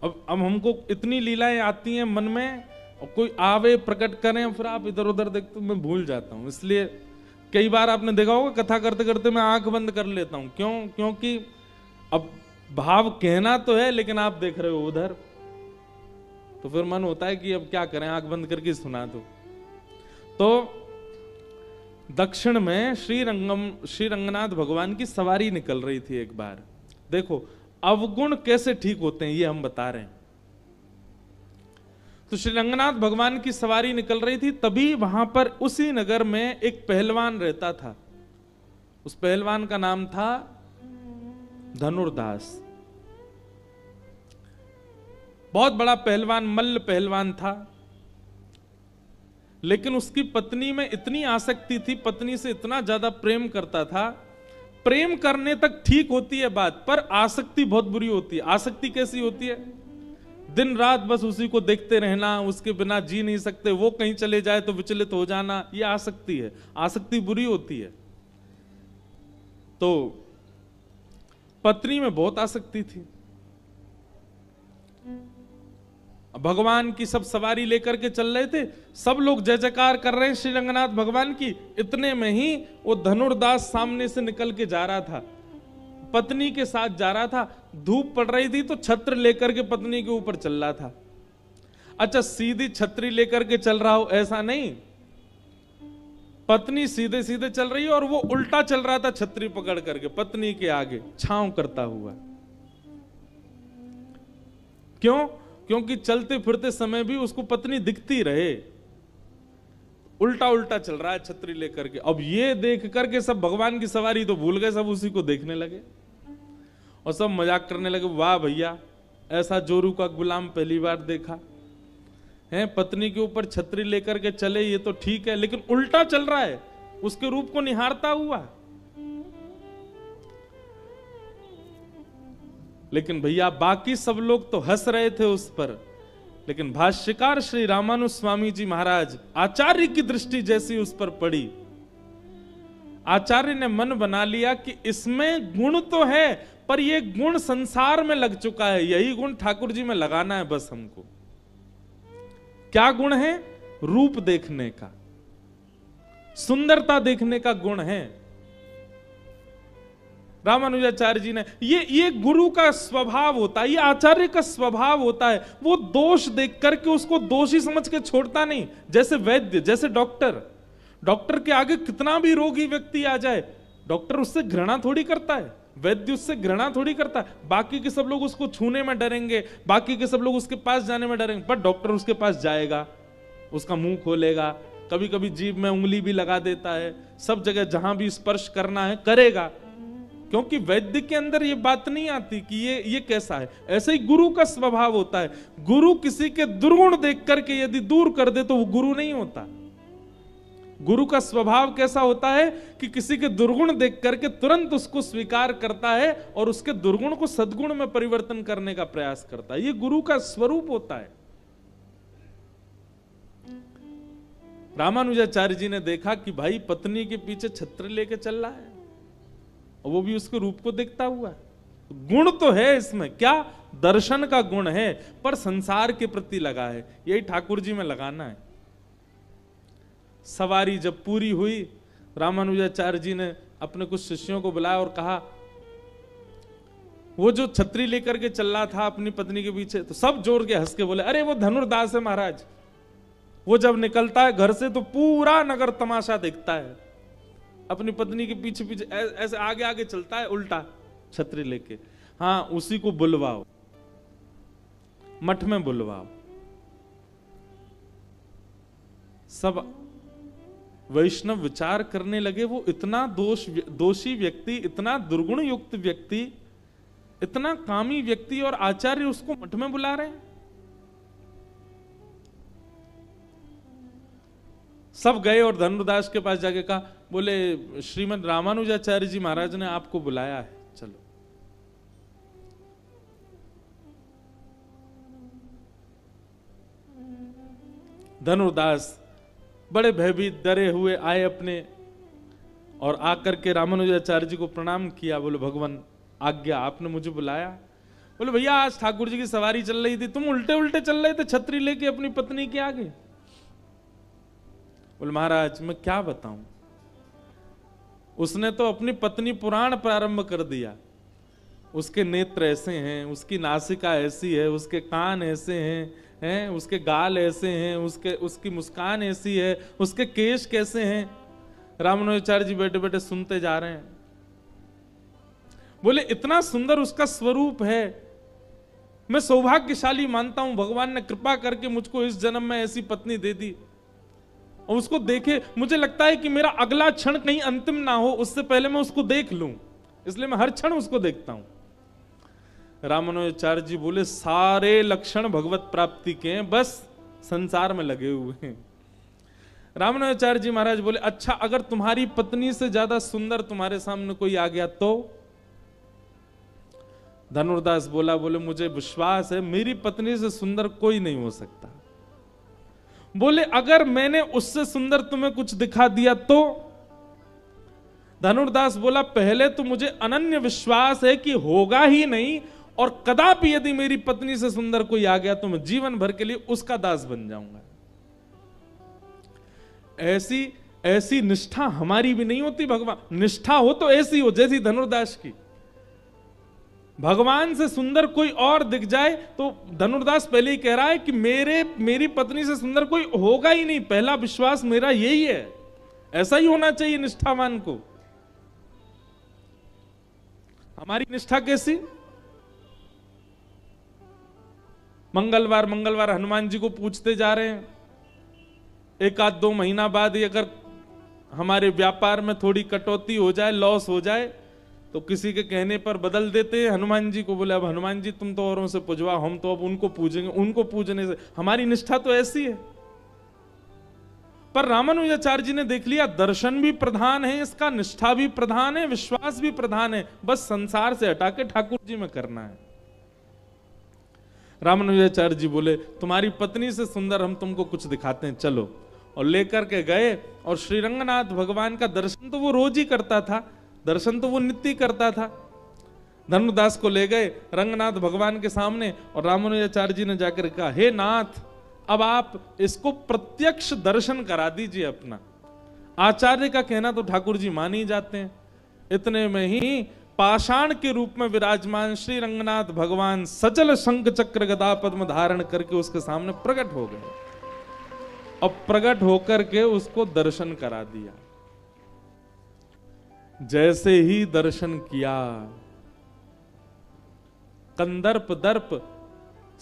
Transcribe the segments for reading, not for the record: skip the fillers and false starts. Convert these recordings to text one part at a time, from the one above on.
अब हमको इतनी लीलाएं आती हैं मन में, और कोई आवे प्रकट करें फिर आप इधर उधर देखते मैं भूल जाता हूं। इसलिए कई बार आपने देखा होगा कथा करते करते मैं आंख बंद कर लेता हूं। क्यों? क्योंकि अब भाव कहना तो है लेकिन आप देख रहे हो उधर, तो फिर मन होता है कि अब क्या करें, आंख बंद करके सुना दो। तो दक्षिण में श्री रंगनाथ भगवान की सवारी निकल रही थी एक बार। देखो अवगुण कैसे ठीक होते हैं ये हम बता रहे हैं। तो श्री रंगनाथ भगवान की सवारी निकल रही थी, तभी वहां पर उसी नगर में एक पहलवान रहता था। उस पहलवान का नाम था धनुर्दास। बहुत बड़ा पहलवान, मल्ल पहलवान था, लेकिन उसकी पत्नी में इतनी आसक्ति थी, पत्नी से इतना ज्यादा प्रेम करता था। प्रेम करने तक ठीक होती है बात, पर आसक्ति बहुत बुरी होती है। आसक्ति कैसी होती है? दिन रात बस उसी को देखते रहना, उसके बिना जी नहीं सकते, वो कहीं चले जाए तो विचलित हो जाना, ये आसक्ति है। आसक्ति बुरी होती है। तो पत्नी में बहुत आसक्ति थी। भगवान की सब सवारी लेकर के चल रहे थे, सब लोग जय जयकार कर रहे हैं श्री रंगनाथ भगवान की। इतने में ही वो धनुर्दास सामने से निकल के जा रहा था, पत्नी के साथ जा रहा था। धूप पड़ रही थी तो छत्र लेकर के पत्नी के ऊपर चल रहा था। अच्छा, सीधी छतरी लेकर के चल रहा हो ऐसा नहीं, पत्नी सीधे सीधे चल रही है और वो उल्टा चल रहा था छतरी पकड़ करके पत्नी के आगे छांव करता हुआ। क्यों? क्योंकि चलते फिरते समय भी उसको पत्नी दिखती रहे। उल्टा उल्टा चल रहा है छतरी लेकर के। अब ये देख करके सब भगवान की सवारी तो भूल गए, सब उसी को देखने लगे और सब मजाक करने लगे, वाह भैया ऐसा जोरू का गुलाम पहली बार देखा है, पत्नी के ऊपर छतरी लेकर के चले ये तो ठीक है, लेकिन उल्टा चल रहा है उसके रूप को निहारता हुआ। लेकिन भैया बाकी सब लोग तो हंस रहे थे उस पर, लेकिन भाष्यकार श्री रामानुज स्वामी जी महाराज, आचार्य की दृष्टि जैसी उस पर पड़ी, आचार्य ने मन बना लिया कि इसमें गुण तो है, पर यह गुण संसार में लग चुका है, यही गुण ठाकुर जी में लगाना है बस हमको। क्या गुण है? रूप देखने का, सुंदरता देखने का गुण है। रामानुजाचार्य जी ने ये गुरु का स्वभाव होता है, ये आचार्य का स्वभाव होता है। वो दोष देख करके उसको दोषी समझ के छोड़ता नहीं। जैसे वैद्य, जैसे डॉक्टर के आगे कितना भी रोगी व्यक्ति आ जाए, डॉक्टर उससे घृणा थोड़ी करता है, वैद्य उससे घृणा थोड़ी करता है। बाकी के सब लोग उसको छूने में डरेंगे, बाकी के सब लोग उसके पास जाने में डरेंगे, पर डॉक्टर उसके पास जाएगा, उसका मुंह खोलेगा, कभी कभी जीभ में उंगली भी लगा देता है, सब जगह जहां भी स्पर्श करना है करेगा, क्योंकि वैद्य के अंदर ये बात नहीं आती कि ये कैसा है। ऐसे ही गुरु का स्वभाव होता है। गुरु किसी के दुर्गुण देख करके यदि दूर कर दे तो वो गुरु नहीं होता। गुरु का स्वभाव कैसा होता है कि किसी के दुर्गुण देख करके तुरंत उसको स्वीकार करता है और उसके दुर्गुण को सद्गुण में परिवर्तन करने का प्रयास करता है। ये गुरु का स्वरूप होता है। रामानुजाचार्य जी ने देखा कि भाई पत्नी के पीछे छत्र लेके चल रहा है, और वो भी उसके रूप को देखता हुआ। गुण तो है इसमें, क्या? दर्शन का गुण है, पर संसार के प्रति लगा है। यही ठाकुर जी में लगाना है। सवारी जब पूरी हुई, रामानुजाचार्य जी ने अपने कुछ शिष्यों को बुलाया और कहा, वो जो छतरी लेकर के चल रहा था अपनी पत्नी के पीछे, तो सब जोर के हंस के बोले, अरे वो धनुर्दास है महाराज, वो जब निकलता है घर से तो पूरा नगर तमाशा देखता है, अपनी पत्नी के पीछे पीछे ऐसे आगे आगे चलता है उल्टा छतरी लेके। हाँ, उसी को बुलवाओ, मठ में बुलवाओ। सब वैष्णव विचार करने लगे, वो इतना दोषी व्यक्ति, इतना दुर्गुण युक्त व्यक्ति, इतना कामी व्यक्ति, और आचार्य उसको मठ में बुला रहे हैं। सब गए और धनुर्दास के पास जाके कहा, बोले श्रीमद रामानुजाचार्य जी महाराज ने आपको बुलाया है, चलो। धनुर्दास बड़े भयभीत डरे हुए आए अपने, और आकर के रामानुजाचार्य जी को प्रणाम किया। बोले भगवान आज्ञा, आपने मुझे बुलाया? बोले भैया आज ठाकुर जी की सवारी चल रही थी, तुम उल्टे उल्टे चल रहे थे छतरी लेके अपनी पत्नी के आगे। बोले महाराज मैं क्या बताऊं, उसने तो अपनी पत्नी पुराण प्रारंभ कर दिया। उसके नेत्र ऐसे हैं, उसकी नासिका ऐसी है, उसके कान ऐसे हैं, उसके गाल ऐसे हैं, उसकी मुस्कान ऐसी है, उसके केश कैसे हैं। रामानुजाचार्य जी बैठे बैठे सुनते जा रहे हैं। बोले इतना सुंदर उसका स्वरूप है, मैं सौभाग्यशाली मानता हूं, भगवान ने कृपा करके मुझको इस जन्म में ऐसी पत्नी दे दी। और उसको देखे मुझे लगता है कि मेरा अगला क्षण कहीं अंतिम ना हो, उससे पहले मैं उसको देख लूं, इसलिए मैं हर क्षण उसको देखता हूं। रामानुजाचार्य जी बोले सारे लक्षण भगवत प्राप्ति के हैं, बस संसार में लगे हुए हैं। रामानुजाचार्य जी महाराज बोले अच्छा अगर तुम्हारी पत्नी से ज्यादा सुंदर तुम्हारे सामने कोई आ गया तो? धनुर्दास बोला, बोले मुझे विश्वास है मेरी पत्नी से सुंदर कोई नहीं हो सकता। बोले अगर मैंने उससे सुंदर तुम्हें कुछ दिखा दिया तो? धनुर्दास बोला पहले तो मुझे अनन्य विश्वास है कि होगा ही नहीं, और कदापि यदि मेरी पत्नी से सुंदर कोई आ गया तो मैं जीवन भर के लिए उसका दास बन जाऊंगा। ऐसी निष्ठा हमारी भी नहीं होती। भगवान निष्ठा हो तो ऐसी हो जैसी धनुर्दास की। भगवान से सुंदर कोई और दिख जाए तो धनुर्दास पहले ही कह रहा है कि मेरी पत्नी से सुंदर कोई होगा ही नहीं, पहला विश्वास मेरा यही है। ऐसा ही होना चाहिए निष्ठावान को। हमारी निष्ठा कैसी? मंगलवार मंगलवार हनुमान जी को पूछते जा रहे हैं, एक आध 2 महीना बाद ही अगर हमारे व्यापार में थोड़ी कटौती हो जाए, लॉस हो जाए, तो किसी के कहने पर बदल देते हैं हनुमान जी को। बोले अब हनुमान जी तुम तो औरों से पूजवा, हम तो अब उनको पूजेंगे। उनको पूजने से हमारी निष्ठा तो ऐसी है। पर रामानुजाचार्य जी ने देख लिया दर्शन भी प्रधान है इसका, निष्ठा भी प्रधान है, विश्वास भी प्रधान है, बस संसार से हटा के ठाकुर जी में करना है। रामानुजाचार्य जी बोले तुम्हारी पत्नी से सुंदर हम तुमको कुछ दिखाते हैं, चलो। और लेकर के गए, और श्री रंगनाथ भगवान का दर्शन तो वो रोज ही करता था, दर्शन तो वो नित्य करता था। धनुर्दास को ले गए रंगनाथ भगवान के सामने, और रामानुजाचार्य जी ने जाकर कहा हे नाथ अब आप इसको प्रत्यक्ष दर्शन करा दीजिए अपना। आचार्य का कहना तो ठाकुर जी मान ही जाते हैं। इतने में ही पाषाण के रूप में विराजमान श्री रंगनाथ भगवान सचल शंख चक्र गदा पद्म धारण करके उसके सामने प्रकट हो गए, और प्रकट होकर के उसको दर्शन करा दिया। जैसे ही दर्शन किया, कंदर्प दर्प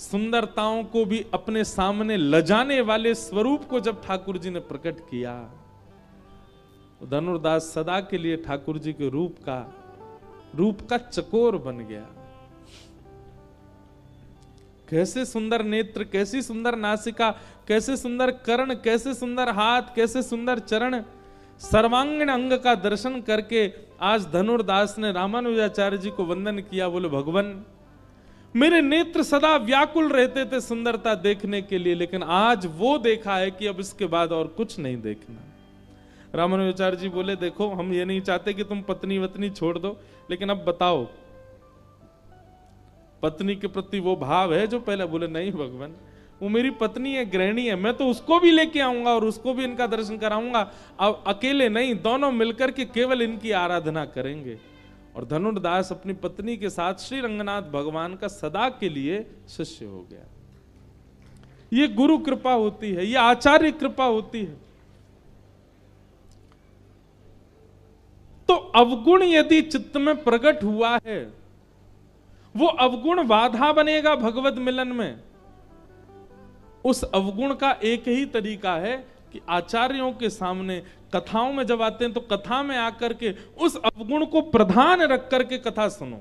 सुंदरताओं को भी अपने सामने लजाने वाले स्वरूप को जब ठाकुर जी ने प्रकट किया, धनुर्दास सदा के लिए ठाकुर जी के रूप का चकोर बन गया। कैसे सुंदर नेत्र, कैसी सुंदर नासिका, कैसे सुंदर कर्ण, कैसे सुंदर हाथ, कैसे सुंदर चरण, सर्वांगीण अंग का दर्शन करके आज धनुर्दास ने रामानुजाचार्य जी को वंदन किया। बोले भगवान मेरे नेत्र सदा व्याकुल रहते थे सुंदरता देखने के लिए, लेकिन आज वो देखा है कि अब इसके बाद और कुछ नहीं देखना। रामानुजाचार्य जी बोले देखो हम ये नहीं चाहते कि तुम पत्नी वत्नी छोड़ दो, लेकिन अब बताओ पत्नी के प्रति वो भाव है जो पहले? बोले नहीं भगवान वो मेरी पत्नी है, गृहिणी है, मैं तो उसको भी लेके आऊंगा और उसको भी इनका दर्शन कराऊंगा। अब अकेले नहीं, दोनों मिलकर के केवल इनकी आराधना करेंगे। और धनुर्दास अपनी पत्नी के साथ श्री रंगनाथ भगवान का सदा के लिए शिष्य हो गया। ये गुरु कृपा होती है, ये आचार्य कृपा होती है। तो अवगुण यदि चित्त में प्रकट हुआ है, वो अवगुण बाधा बनेगा भगवत मिलन में। उस अवगुण का एक ही तरीका है कि आचार्यों के सामने कथाओं में जब आते हैं तो कथा में आकर के उस अवगुण को प्रधान रख करके कथा सुनो।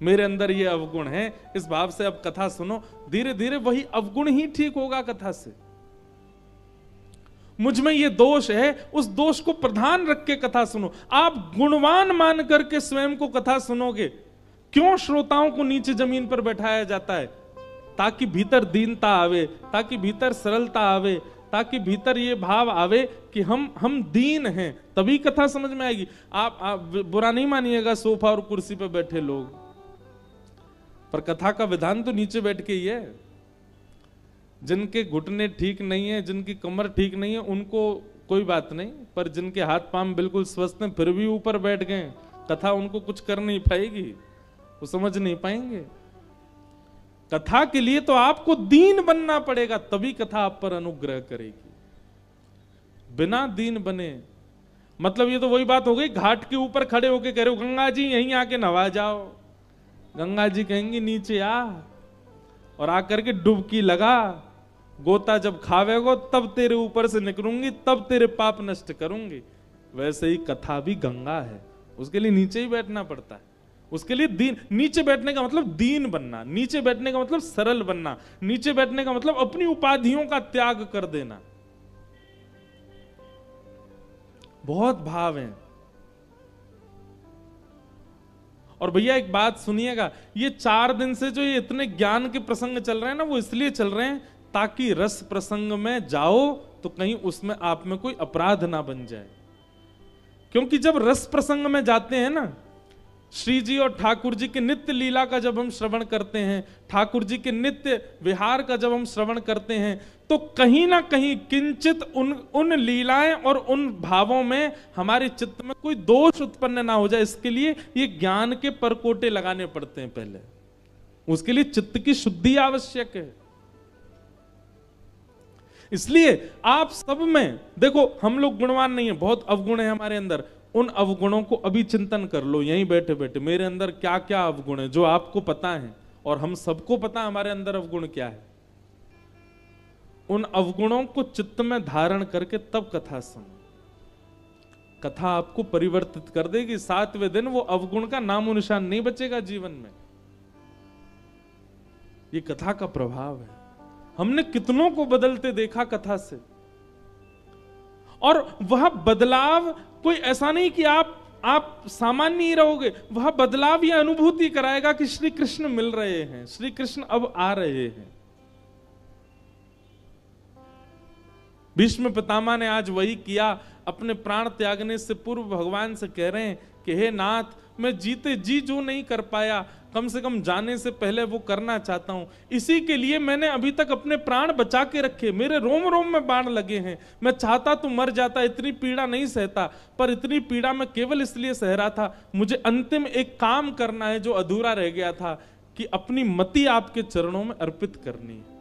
मेरे अंदर ये अवगुण है, इस भाव से अब कथा सुनो। धीरे धीरे वही अवगुण ही ठीक होगा कथा से। मुझ में ये दोष है, उस दोष को प्रधान रख के कथा सुनो। आप गुणवान मान करके स्वयं को कथा सुनोगे। क्यों श्रोताओं को नीचे जमीन पर बैठाया जाता है? ताकि भीतर दीनता आवे, ताकि भीतर सरलता आवे, ताकि भीतर ये भाव आवे कि हम दीन हैं, तभी कथा समझ में आएगी। आप बुरा नहीं मानिएगा सोफा और कुर्सी पर बैठे लोग, पर कथा का विधान तो नीचे बैठ के ही है। जिनके घुटने ठीक नहीं है, जिनकी कमर ठीक नहीं है, उनको कोई बात नहीं, पर जिनके हाथ पांव बिल्कुल स्वस्थ हैं फिर भी ऊपर बैठ गए, कथा उनको कुछ कर नहीं पाएगी, वो समझ नहीं पाएंगे। कथा के लिए तो आपको दीन बनना पड़ेगा, तभी कथा आप पर अनुग्रह करेगी। बिना दीन बने मतलब ये तो वही बात हो गई, घाट के ऊपर खड़े होके कह रहे हो गंगा जी यहीं आके नहा जाओ, गंगा जी कहेंगी नीचे आ, और आकर के डुबकी लगा, गोता जब खावेगो तब तेरे ऊपर से निकलूंगी, तब तेरे पाप नष्ट करूंगी। वैसे ही कथा भी गंगा है, उसके लिए नीचे ही बैठना पड़ता है। उसके लिए दीन, नीचे बैठने का मतलब दीन बनना, नीचे बैठने का मतलब सरल बनना, नीचे बैठने का मतलब अपनी उपाधियों का त्याग कर देना। बहुत भाव है। और भैया एक बात सुनिएगा, ये 4 दिन से जो ये इतने ज्ञान के प्रसंग चल रहे हैं ना, वो इसलिए चल रहे हैं ताकि रस प्रसंग में जाओ तो कहीं उसमें आप में कोई अपराध ना बन जाए। क्योंकि जब रस प्रसंग में जाते हैं ना, श्री जी और ठाकुर जी के नित्य लीला का जब हम श्रवण करते हैं, ठाकुर जी के नित्य विहार का जब हम श्रवण करते हैं, तो कहीं ना कहीं किंचित उन लीलाएं और उन भावों में हमारे चित्त में कोई दोष उत्पन्न ना हो जाए, इसके लिए ये ज्ञान के परकोटे लगाने पड़ते हैं पहले। उसके लिए चित्त की शुद्धि आवश्यक है। इसलिए आप सब में देखो, हम लोग गुणवान नहीं है, बहुत अवगुण है हमारे अंदर। उन अवगुणों को अभी चिंतन कर लो यहीं बैठे बैठे, मेरे अंदर क्या क्या अवगुण है जो आपको पता है और हम सबको पता है हमारे अंदर अवगुण क्या है। उन अवगुणों को चित्त में धारण करके तब कथा सुनो। कथा आपको परिवर्तित कर देगी। 7वें दिन वो अवगुण का नामो निशान नहीं बचेगा जीवन में। ये कथा का प्रभाव है। हमने कितनों को बदलते देखा कथा से, और वह बदलाव कोई ऐसा नहीं कि आप सामान्य ही रहोगे, वह बदलाव यह अनुभूति कराएगा कि श्री कृष्ण मिल रहे हैं, श्री कृष्ण अब आ रहे हैं। भीष्म पितामह ने आज वही किया, अपने प्राण त्यागने से पूर्व भगवान से कह रहे हैं कि हे नाथ, मैं जीते जी जो नहीं कर पाया, कम से कम जाने से पहले वो करना चाहता हूं। इसी के लिए मैंने अभी तक अपने प्राण बचा के रखे, मेरे रोम रोम में बाण लगे हैं। मैं चाहता तो मर जाता, इतनी पीड़ा नहीं सहता, पर इतनी पीड़ा मैं केवल इसलिए सह रहा था, मुझे अंतिम एक काम करना है जो अधूरा रह गया था, कि अपनी मति आपके चरणों में अर्पित करनी है।